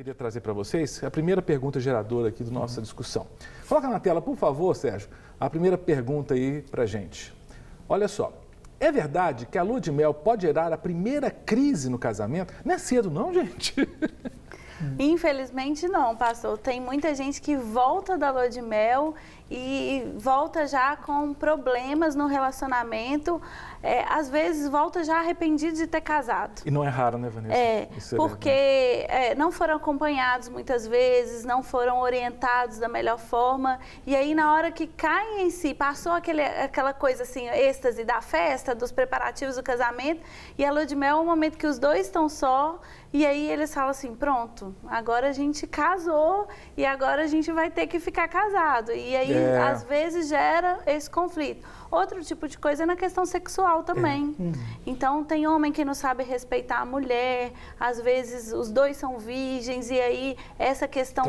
Queria trazer para vocês a primeira pergunta geradora aqui da nossa discussão. Coloca na tela, por favor, Sérgio, a primeira pergunta aí para gente. Olha só, é verdade que a lua de mel pode gerar a primeira crise no casamento? Não é cedo não, gente? Infelizmente não, pastor. Tem muita gente que volta da lua de mel e volta já com problemas no relacionamento, às vezes volta já arrependido de ter casado. E não é raro, né, Vanessa? Isso porque não foram acompanhados muitas vezes, não foram orientados da melhor forma, e aí na hora que caem em si, passou aquela coisa assim, êxtase da festa, dos preparativos do casamento, e a lua de mel é um momento que os dois estão só, e aí eles falam assim, pronto, agora a gente casou e agora a gente vai ter que ficar casado. E aí, às vezes, gera esse conflito. Outro tipo de coisa é na questão sexual também. Então, tem homem que não sabe respeitar a mulher, às vezes os dois são virgens, e aí essa questão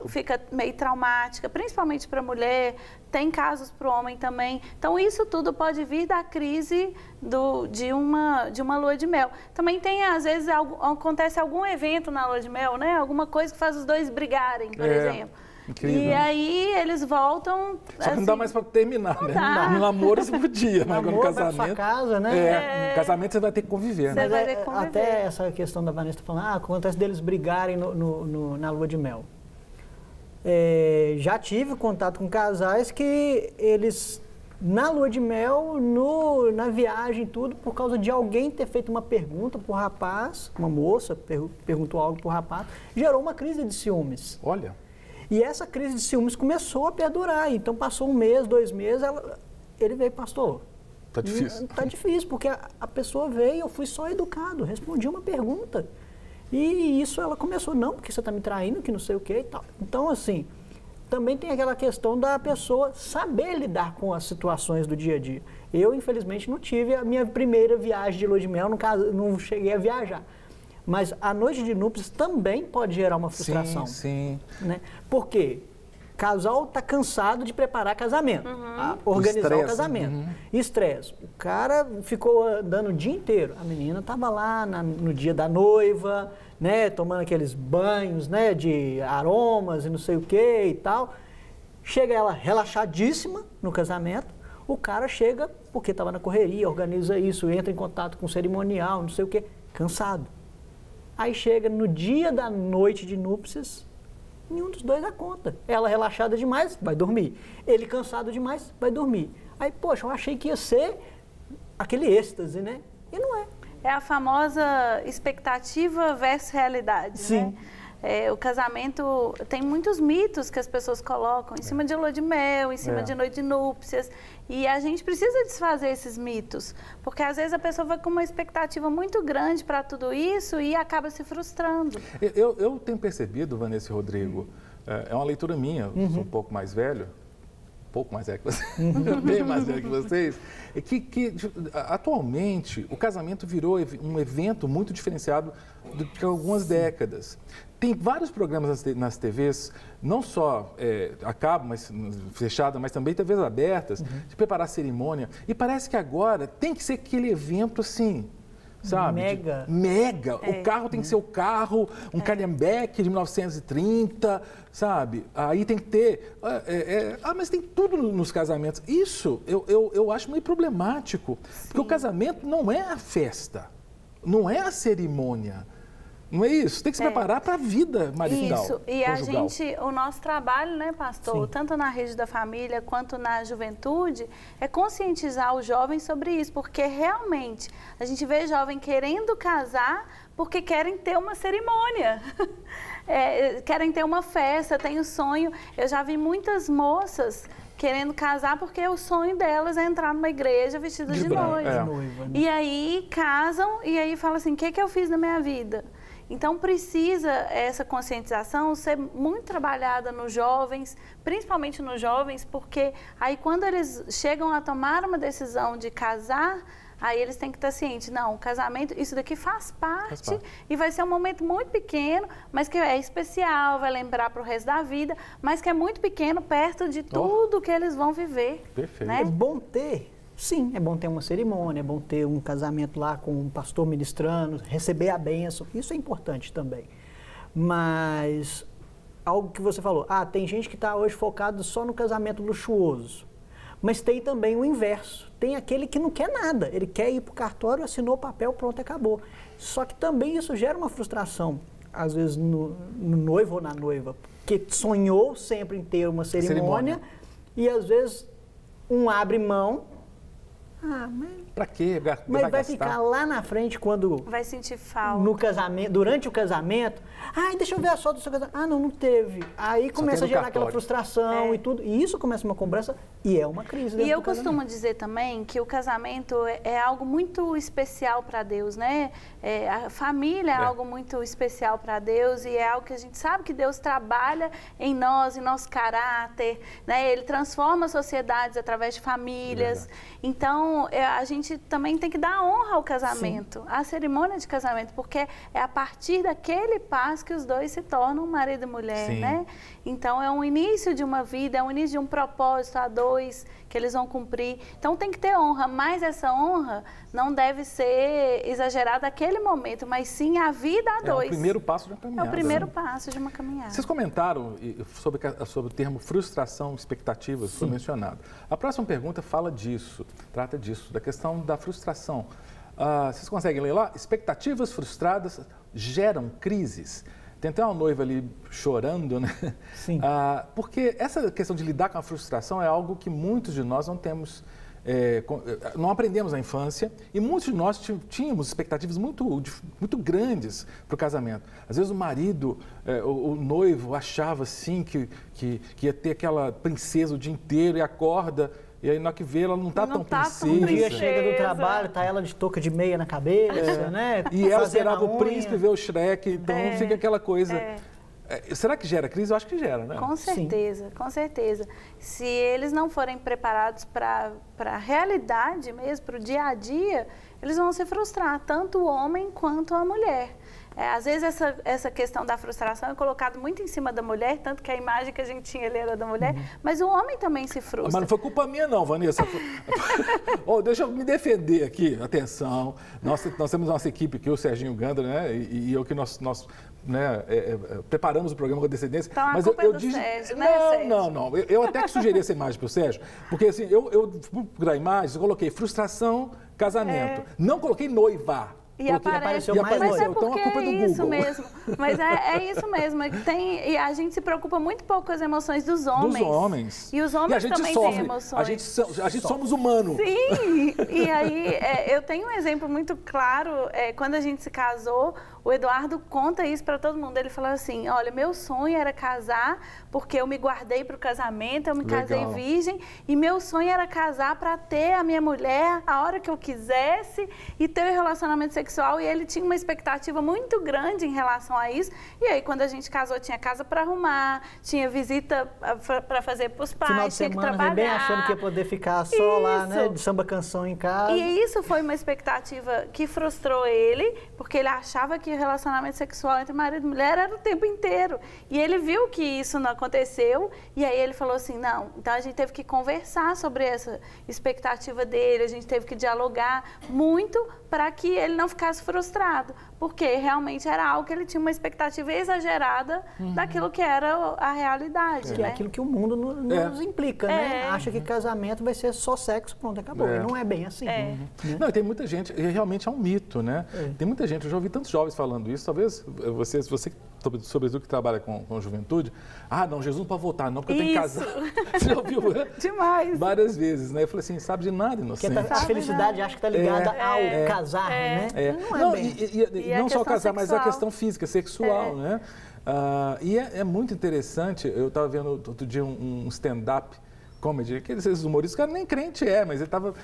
fica meio traumática, principalmente para a mulher. Tem casos para o homem também. Então, isso tudo pode vir da crise de uma lua de mel. Também tem, às vezes, acontece algum evento na lua de mel, né? Alguma coisa que faz os dois brigarem, por exemplo. Incrível. E aí eles voltam... Só que assim, não dá mais para terminar, né? No namoro você podia, mas no casamento... Sua casa, né? No casamento você vai ter que conviver, né? Você vai ter que conviver. Até essa questão da Vanessa falando, acontece deles brigarem na lua de mel. Já tive contato com casais que eles, na lua de mel, na viagem, tudo, por causa de alguém ter feito uma pergunta pro rapaz, uma moça perguntou algo pro rapaz, gerou uma crise de ciúmes. Olha... E essa crise de ciúmes começou a perdurar. Então, passou 1 mês, 2 meses, ele veio, pastor. Tá difícil. Tá difícil, porque a pessoa veio, eu fui só educado, respondi uma pergunta. E isso ela começou, não, porque você está me traindo, que não sei o quê e tal. Então, assim, também tem aquela questão da pessoa saber lidar com as situações do dia a dia. Eu, infelizmente, não tive a minha primeira viagem de lua de mel, no caso, não cheguei a viajar. Mas a noite de núpcias também pode gerar uma frustração. Sim. Né? Por quê? O casal está cansado de preparar casamento, organizar o casamento. Estresse. O cara ficou andando o dia inteiro. A menina estava lá no dia da noiva, né, tomando aqueles banhos, né, de aromas e não sei o que e tal. Chega ela relaxadíssima no casamento. O cara chega, porque estava na correria, organiza isso, entra em contato com o cerimonial, não sei o que, cansado. Aí chega no dia da noite de núpcias, nenhum dos dois dá conta. Ela relaxada demais, vai dormir. Ele cansado demais, vai dormir. Aí, poxa, eu achei que ia ser aquele êxtase, né? E não é. É a famosa expectativa versus realidade, Sim. né? O casamento tem muitos mitos que as pessoas colocam em cima de lua de mel, em cima de noite de núpcias. E a gente precisa desfazer esses mitos, porque às vezes a pessoa vai com uma expectativa muito grande para tudo isso e acaba se frustrando. Eu tenho percebido, Vanessa e Rodrigo, é uma leitura minha, sou um pouco mais velho, um pouco mais velho que vocês, bem mais velho que vocês, que atualmente o casamento virou um evento muito diferenciado de algumas décadas. Tem vários programas nas TVs, não só a cabo, mas fechada, mas também TVs abertas, de preparar cerimônia. E parece que agora tem que ser aquele evento assim, sabe? Mega. O carro tem que ser o carro, um Calhambeque de 1930, sabe? Aí tem que ter... mas tem tudo nos casamentos. Isso eu acho meio problemático, porque o casamento não é a festa, não é a cerimônia. Não é isso? Tem que se preparar para a vida marital. Isso, e conjugal. o nosso trabalho, né, pastor, tanto na rede da família quanto na juventude, é conscientizar os jovens sobre isso, porque realmente a gente vê jovem querendo casar porque querem ter uma cerimônia, querem ter uma festa, tem o sonho. Eu já vi muitas moças querendo casar porque o sonho delas é entrar numa igreja vestida de noiva. Né? E aí casam e aí falam assim, o que eu fiz na minha vida? Então, precisa essa conscientização ser muito trabalhada nos jovens, principalmente nos jovens, porque aí quando eles chegam a tomar uma decisão de casar, aí eles têm que estar cientes, não, o casamento, isso daqui faz parte e vai ser um momento muito pequeno, mas que é especial, vai lembrar para o resto da vida, mas que é muito pequeno perto de tudo que eles vão viver. Perfeito. Né? É bom ter... Sim, é bom ter uma cerimônia, é bom ter um casamento lá com um pastor ministrando, receber a bênção, isso é importante também. Mas algo que você falou, tem gente que está hoje focado só no casamento luxuoso. Mas tem também o inverso. Tem aquele que não quer nada. Ele quer ir para o cartório, assinou o papel, pronto, acabou. Só que também isso gera uma frustração, às vezes no noivo ou na noiva, que sonhou sempre em ter uma cerimônia. E às vezes um abre mão. Mas pra quê? Mas vai ficar lá na frente quando... Vai sentir falta. No casamento, durante o casamento. Deixa eu ver a foto do seu casamento. Não teve. Aí começa a gerar aquela frustração e tudo. E isso começa uma cobrança e é uma crise. E eu costumo dizer também que o casamento é algo muito especial para Deus, né? A família é algo muito especial para Deus e é algo que a gente sabe que Deus trabalha em nós, em nosso caráter, né? Ele transforma sociedades através de famílias. Então, a gente também tem que dar honra ao casamento, à cerimônia de casamento, porque é a partir daquele passo que os dois se tornam marido e mulher, né? Então, é um início de uma vida, é um início de um propósito a dois que eles vão cumprir. Então, tem que ter honra, mas essa honra não deve ser exagerada naquele momento, mas sim a vida a dois. É o primeiro passo de uma caminhada. É o primeiro passo de uma caminhada. Vocês comentaram sobre o termo frustração, expectativas, foi mencionado. A próxima pergunta fala disso, trata disso, da questão da frustração. Vocês conseguem ler lá? Expectativas frustradas geram crises. Tem até uma noiva ali chorando, né? Sim. Porque essa questão de lidar com a frustração é algo que muitos de nós não temos, não aprendemos na infância e muitos de nós tínhamos expectativas muito grandes para o casamento. Às vezes o marido, o noivo achava assim que ia ter aquela princesa o dia inteiro e acorda. E aí, na hora que vê, ela não está tão princesa. Um dia chega do trabalho, tá ela de touca de meia na cabeça, né? E ela esperava o príncipe ver o Shrek, então fica aquela coisa... Será que gera crise? Eu acho que gera, né? Com certeza, com certeza. Se eles não forem preparados para a realidade mesmo, para o dia a dia, eles vão se frustrar, tanto o homem quanto a mulher. Às vezes essa questão da frustração é colocada muito em cima da mulher, tanto que a imagem que a gente tinha ali era da mulher, mas o homem também se frustra. Mas não foi culpa minha não, Vanessa. Deixa eu me defender aqui, atenção. Nós temos nossa equipe aqui, o Serginho Gandra, né? E eu que nós preparamos o programa com antecedência. Então, mas culpa é do Sérgio, né, Sérgio? Não. Eu até que sugeri essa imagem para o Sérgio, porque assim, eu fui procurar imagens, eu coloquei frustração, casamento. Não coloquei noiva. E apareceu mais mas é porque então a culpa é do é isso Google. mesmo. Mas é isso mesmo. E a gente se preocupa muito pouco com as emoções dos homens. Dos homens. E os homens também têm emoções. A gente somos humanos. Sim. E aí, eu tenho um exemplo muito claro. Quando a gente se casou, o Eduardo conta isso para todo mundo. Ele falou assim, olha, meu sonho era casar porque eu me guardei para o casamento, eu me casei virgem. E meu sonho era casar para ter a minha mulher a hora que eu quisesse e ter um relacionamento sexual. E ele tinha uma expectativa muito grande em relação a isso. E aí, quando a gente casou, tinha casa para arrumar, tinha visita para fazer para os pais, final de tinha semana, que trabalhar. Bem achando que ia poder ficar só lá, né, de samba canção em casa. E isso foi uma expectativa que frustrou ele, porque ele achava que o relacionamento sexual entre marido e mulher era o tempo inteiro. E ele viu que isso não aconteceu, e aí ele falou assim, não, então a gente teve que conversar sobre essa expectativa dele, a gente teve que dialogar muito para que ele não ficasse frustrado, porque realmente era algo que ele tinha uma expectativa exagerada daquilo que era a realidade. Que é aquilo que o mundo nos implica, né? Acha que casamento vai ser só sexo, pronto, acabou. E não é bem assim. Né? Não, e tem muita gente, e realmente é um mito, né? Tem muita gente, eu já ouvi tantos jovens falando isso, talvez você sobretudo que trabalha com juventude, não, Jesus não pode voltar não, porque eu tenho que casar. Você já ouviu? Demais. Várias vezes, né? Eu falei assim, sabe de nada, inocente. A felicidade acho que está ligada ao casar, né? Não, e não só casar, mas a questão física, sexual, né? E é muito interessante, eu estava vendo outro dia um stand-up comedy, aqueles humoristas, o cara nem crente mas ele estava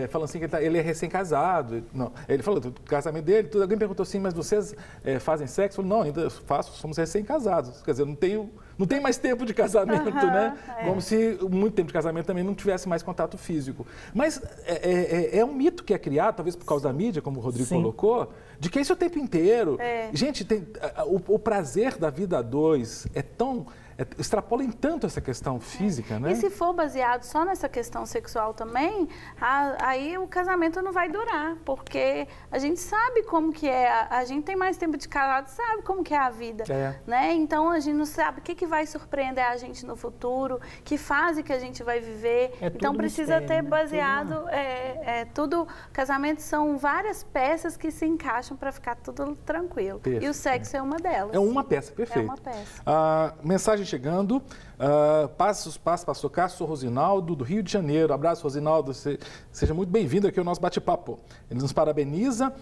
falando assim que ele é recém-casado. Ele falou do casamento dele, tudo. Alguém perguntou assim, mas vocês fazem sexo? Eu falei, não, ainda faço, somos recém-casados. Quer dizer, eu não tenho Não tem mais tempo de casamento, né? Como se muito tempo de casamento também não tivesse mais contato físico. Mas é um mito que é criado, talvez por causa da mídia, como o Rodrigo colocou, de que é isso o tempo inteiro. Gente, o prazer da vida a dois é tão... extrapola em tanto essa questão física, né? E se for baseado só nessa questão sexual também, aí o casamento não vai durar, porque a gente sabe como que é, a gente tem mais tempo de casado, sabe como que é a vida, né? Então a gente não sabe o que vai surpreender a gente no futuro, que fase que a gente vai viver. Então precisa ter baseado, tudo, casamento são várias peças que se encaixam para ficar tudo tranquilo. E o sexo é uma delas. É uma peça, perfeito. É uma peça. Mensagem chegando, passos, pastor Cássio Rosinaldo, do Rio de Janeiro. Abraço, Rosinaldo, seja muito bem-vindo aqui ao nosso bate-papo. Ele nos parabeniza,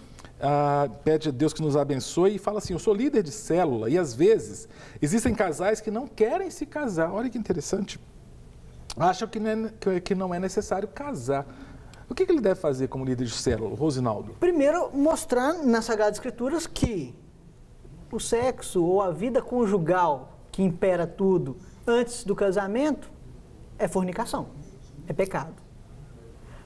pede a Deus que nos abençoe e fala assim: eu sou líder de célula e às vezes existem casais que não querem se casar. Olha que interessante. Acham que não é necessário casar. O que ele deve fazer como líder de célula, Rosinaldo? Primeiro, mostrar nas Sagradas Escrituras que o sexo ou a vida conjugal que impera tudo antes do casamento é fornicação, é pecado.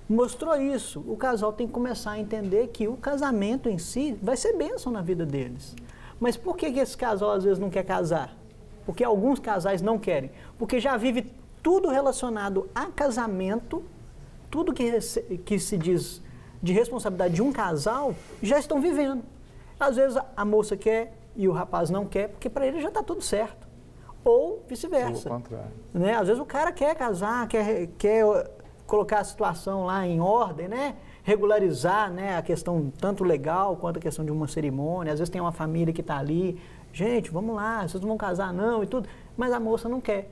Mostrou isso, o casal tem que começar a entender que o casamento em si vai ser bênção na vida deles. Mas por que esse casal às vezes não quer casar? Porque alguns casais não querem. Porque já vive tudo relacionado a casamento, tudo que se diz de responsabilidade de um casal, já estão vivendo. Às vezes a moça quer e o rapaz não quer, porque para ele já está tudo certo. Ou vice-versa. Né? Às vezes o cara quer casar, quer colocar a situação lá em ordem, né? Regularizar, né, a questão tanto legal quanto a questão de uma cerimônia. Às vezes tem uma família que está ali, gente, vamos lá, vocês não vão casar não e tudo, mas a moça não quer.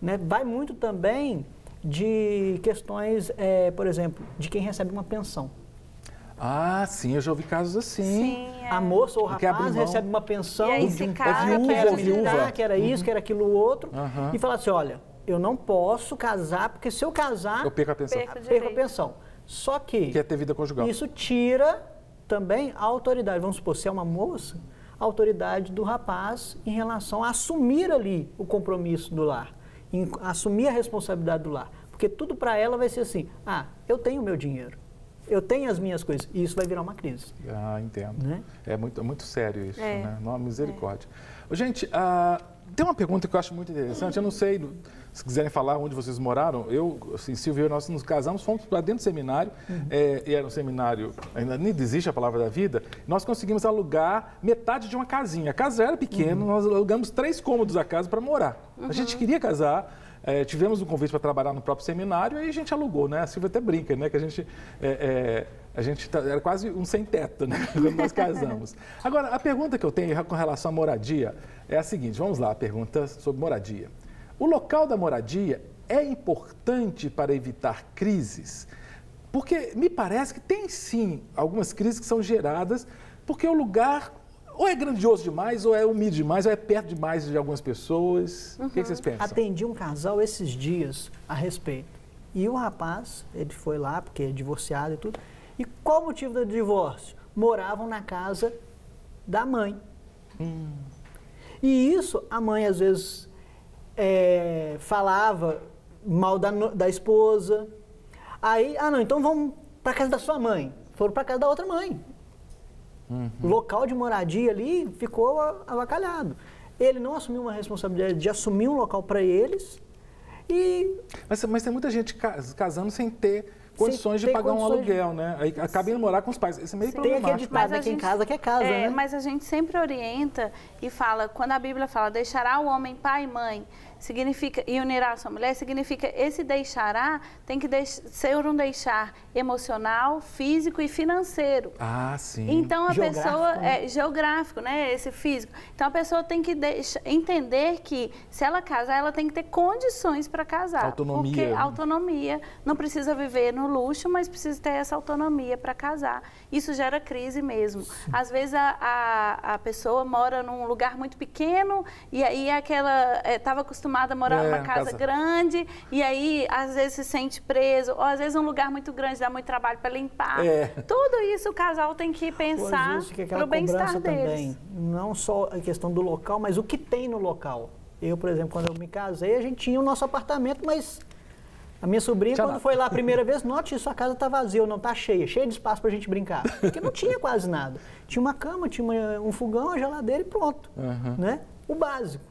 Né? Vai muito também de questões, por exemplo, de quem recebe uma pensão. Ah, sim, eu já ouvi casos assim. Sim, A moça ou o rapaz recebe uma pensão de um viúva, que era isso, que era aquilo outro, e fala assim, olha, eu não posso casar, porque se eu casar, eu perco a pensão. Perco a pensão. Só que quer ter vida conjugal. Isso tira também a autoridade, vamos supor, se é uma moça, a autoridade do rapaz em relação a assumir ali o compromisso do lar, assumir a responsabilidade do lar. Porque tudo para ela vai ser assim, eu tenho o meu dinheiro. Eu tenho as minhas coisas. E isso vai virar uma crise. Entendo. Né? É muito sério isso, né? Não há misericórdia. Gente, tem uma pergunta que eu acho muito interessante. Eu não sei, se quiserem falar onde vocês moraram. Assim, Silvio e eu, nós nos casamos, fomos para dentro do seminário. E era um seminário, ainda nem existe a Palavra da Vida. Nós conseguimos alugar metade de uma casinha. A casa era pequena, nós alugamos 3 cômodos da casa para morar. A gente queria casar. Tivemos um convite para trabalhar no próprio seminário e aí a gente alugou, né? A Silvia até brinca, né? Que a gente era quase um sem-teto, né? Quando nós casamos. Agora, a pergunta que eu tenho com relação à moradia é a seguinte, vamos lá, a pergunta sobre moradia. O local da moradia é importante para evitar crises? Porque me parece que tem sim algumas crises que são geradas porque o lugar ou é grandioso demais, ou é humilde demais, ou é perto demais de algumas pessoas. O que vocês pensam? Atendi um casal esses dias a respeito. E o rapaz, ele foi lá, porque é divorciado e tudo. E qual o motivo do divórcio? Moravam na casa da mãe. E isso, a mãe às vezes falava mal da esposa. Aí, não, então vamos para a casa da sua mãe. Foram para a casa da outra mãe. O local de moradia ali ficou avacalhado. Ele não assumiu uma responsabilidade de assumir um local para eles e... Mas tem muita gente casando sem ter condições de pagar um aluguel, né? Aí acaba indo morar com os pais. Isso é meio problemático. Tem aquele ditado, né? Quem casa quer casa, né? Mas a gente sempre orienta e fala, quando a Bíblia fala, deixará o homem pai e mãe, significa, e unirá a sua mulher, significa, esse deixará tem que ser um deixar emocional, físico e financeiro. Sim. Então a pessoa, né? Geográfico, né? Esse físico. Então a pessoa tem que entender que se ela casar, ela tem que ter condições para casar. Autonomia. Porque autonomia, não precisa viver no luxo, mas precisa ter essa autonomia para casar. Isso gera crise mesmo. Às vezes a pessoa mora num lugar muito pequeno e aí estava acostumada a morar numa casa grande e aí às vezes se sente preso, ou às vezes um lugar muito grande dá muito trabalho para limpar. Tudo isso o casal tem que pensar para o bem-estar deles. Também, não só a questão do local, mas o que tem no local. Eu, por exemplo, quando eu me casei, a gente tinha o nosso apartamento, mas a minha sobrinha, quando foi lá a primeira vez, note, sua casa tá vazia ou não, tá cheia de espaço pra gente brincar. Porque não tinha quase nada. Tinha uma cama, tinha um fogão, uma geladeira e pronto. Né? O básico.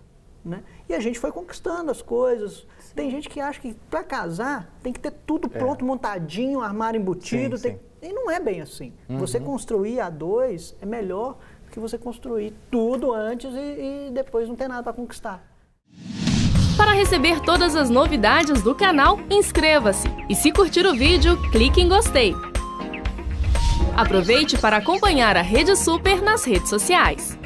Né? E a gente foi conquistando as coisas. Sim. Tem gente que acha que para casar tem que ter tudo pronto, montadinho, armário embutido. Sim. E não é bem assim. Você construir a dois é melhor do que você construir tudo antes e depois não ter nada para conquistar. Para receber todas as novidades do canal, inscreva-se. E se curtir o vídeo, clique em gostei. Aproveite para acompanhar a Rede Super nas redes sociais.